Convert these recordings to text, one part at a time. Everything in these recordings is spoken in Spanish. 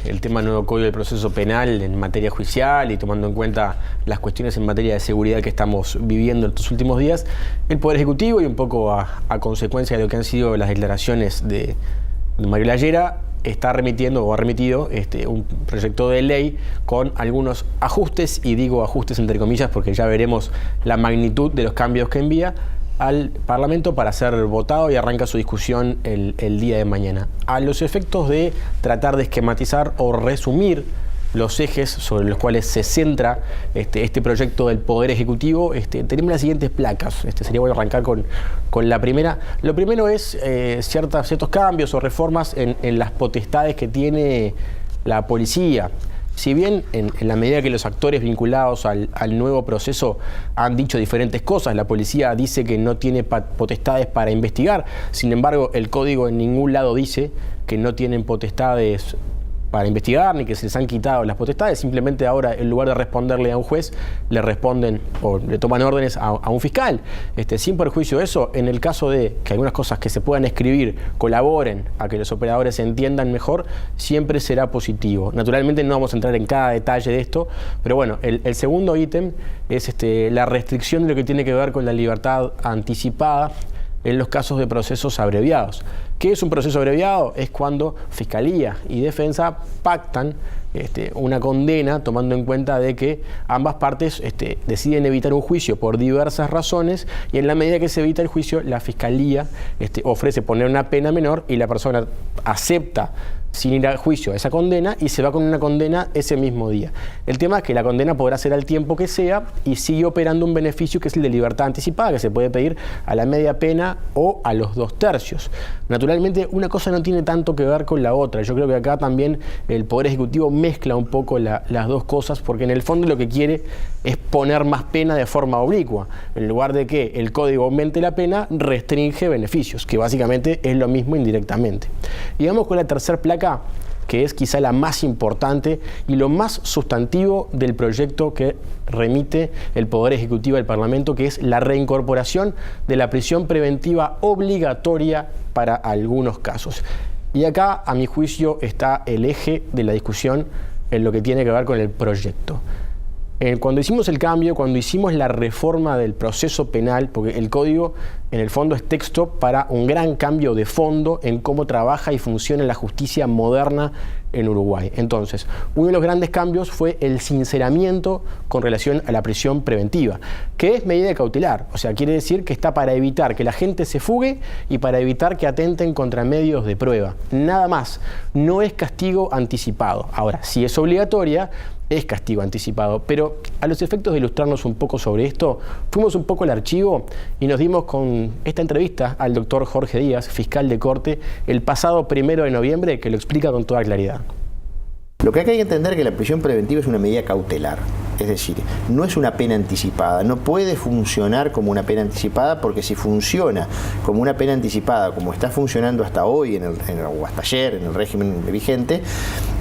el tema del nuevo Código del Proceso Penal en materia judicial y tomando en cuenta las cuestiones en materia de seguridad que estamos viviendo en estos últimos días, el Poder Ejecutivo, y un poco a consecuencia de lo que han sido las declaraciones de Mariela Llera, está remitiendo o ha remitido un proyecto de ley con algunos ajustes, y digo ajustes entre comillas porque ya veremos la magnitud de los cambios que envía al Parlamento para ser votado, y arranca su discusión el día de mañana. A los efectos de tratar de esquematizar o resumir los ejes sobre los cuales se centra este proyecto del Poder Ejecutivo, tenemos las siguientes placas. Sería bueno arrancar con la primera. Lo primero es ciertos cambios o reformas en las potestades que tiene la policía. Si bien en la medida que los actores vinculados al nuevo proceso han dicho diferentes cosas, la policía dice que no tiene potestades para investigar, sin embargo el código en ningún lado dice que no tienen potestades para investigar, ni que se les han quitado las potestades. Simplemente ahora, en lugar de responderle a un juez, le responden o le toman órdenes a un fiscal. Sin perjuicio de eso, en el caso de que algunas cosas que se puedan escribir colaboren a que los operadores se entiendan mejor, siempre será positivo. Naturalmente no vamos a entrar en cada detalle de esto, pero bueno, el segundo ítem es la restricción de lo que tiene que ver con la libertad anticipada en los casos de procesos abreviados. ¿Qué es un proceso abreviado? Es cuando Fiscalía y Defensa pactan una condena tomando en cuenta de que ambas partes deciden evitar un juicio por diversas razones, y en la medida que se evita el juicio, la Fiscalía ofrece poner una pena menor y la persona acepta sin ir a juicio esa condena y se va con una condena ese mismo día. El tema es que la condena podrá ser al tiempo que sea y sigue operando un beneficio que es el de libertad anticipada, que se puede pedir a la media pena o a los 2/3. Naturalmente, una cosa no tiene tanto que ver con la otra. Yo creo que acá también el Poder Ejecutivo mezcla un poco las dos cosas, porque en el fondo lo que quiere es poner más pena de forma oblicua. En lugar de que el código aumente la pena, restringe beneficios, que básicamente es lo mismo indirectamente. Y vamos con la tercera placa, que es quizá la más importante y lo más sustantivo del proyecto que remite el Poder Ejecutivo al Parlamento, que es la reincorporación de la prisión preventiva obligatoria para algunos casos. Y acá, a mi juicio, está el eje de la discusión en lo que tiene que ver con el proyecto. Cuando hicimos el cambio, cuando hicimos la reforma del proceso penal, porque el código en el fondo es texto para un gran cambio de fondo en cómo trabaja y funciona la justicia moderna en Uruguay. Entonces, uno de los grandes cambios fue el sinceramiento con relación a la prisión preventiva, que es medida cautelar. O sea, quiere decir que está para evitar que la gente se fugue y para evitar que atenten contra medios de prueba. Nada más. No es castigo anticipado. Ahora, si es obligatoria, es castigo anticipado. Pero a los efectos de ilustrarnos un poco sobre esto, fuimos un poco al archivo y nos dimos con esta entrevista al doctor Jorge Díaz, fiscal de corte, el pasado 1 de noviembre, que lo explica con toda claridad. Lo que hay que entender es que la prisión preventiva es una medida cautelar, es decir, no es una pena anticipada, no puede funcionar como una pena anticipada, porque si funciona como una pena anticipada, como está funcionando hasta hoy o hasta ayer en el régimen vigente,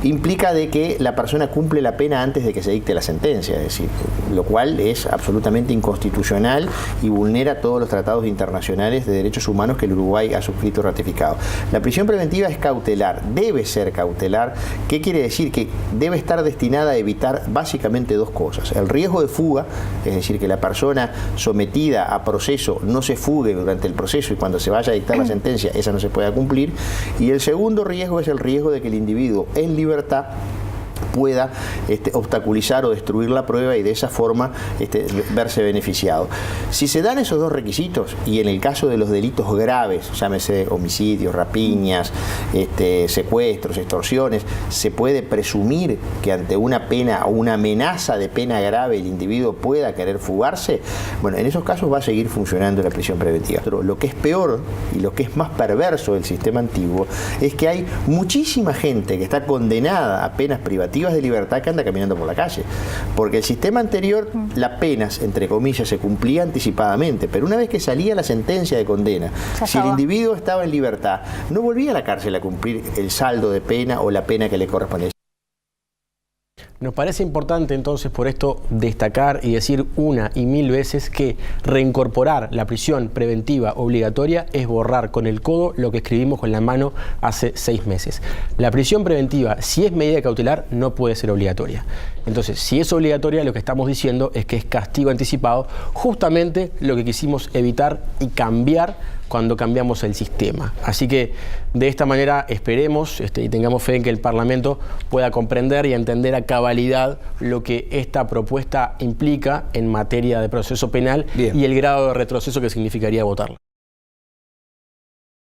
implica de que la persona cumple la pena antes de que se dicte la sentencia, es decir, lo cual es absolutamente inconstitucional y vulnera todos los tratados internacionales de derechos humanos que el Uruguay ha suscrito y ratificado. La prisión preventiva es cautelar, debe ser cautelar. ¿Qué quiere decir? Que debe estar destinada a evitar básicamente dos cosas: el riesgo de fuga, es decir, que la persona sometida a proceso no se fugue durante el proceso y cuando se vaya a dictar la sentencia esa no se pueda cumplir, y el segundo riesgo es el riesgo de que el individuo en libertad pueda obstaculizar o destruir la prueba y de esa forma verse beneficiado. Si se dan esos dos requisitos, y en el caso de los delitos graves, llámese homicidios, rapiñas, secuestros, extorsiones, se puede presumir que ante una pena o una amenaza de pena grave el individuo pueda querer fugarse, bueno, en esos casos va a seguir funcionando la prisión preventiva. Pero lo que es peor y lo que es más perverso del sistema antiguo es que hay muchísima gente que está condenada a penas privativas de libertad que anda caminando por la calle, porque el sistema anterior, las penas, entre comillas, se cumplía anticipadamente, pero una vez que salía la sentencia de condena, si el individuo estaba en libertad, no volvía a la cárcel a cumplir el saldo de pena o la pena que le correspondía. Nos parece importante entonces por esto destacar y decir una y mil veces que reincorporar la prisión preventiva obligatoria es borrar con el codo lo que escribimos con la mano hace 6 meses. La prisión preventiva, si es medida cautelar, no puede ser obligatoria. Entonces, si es obligatoria, lo que estamos diciendo es que es castigo anticipado, justamente lo que quisimos evitar y cambiar cuando cambiamos el sistema. Así que de esta manera esperemos y tengamos fe en que el Parlamento pueda comprender y entender a cabalidad lo que esta propuesta implica en materia de proceso penal. Bien. Y el grado de retroceso que significaría votarla.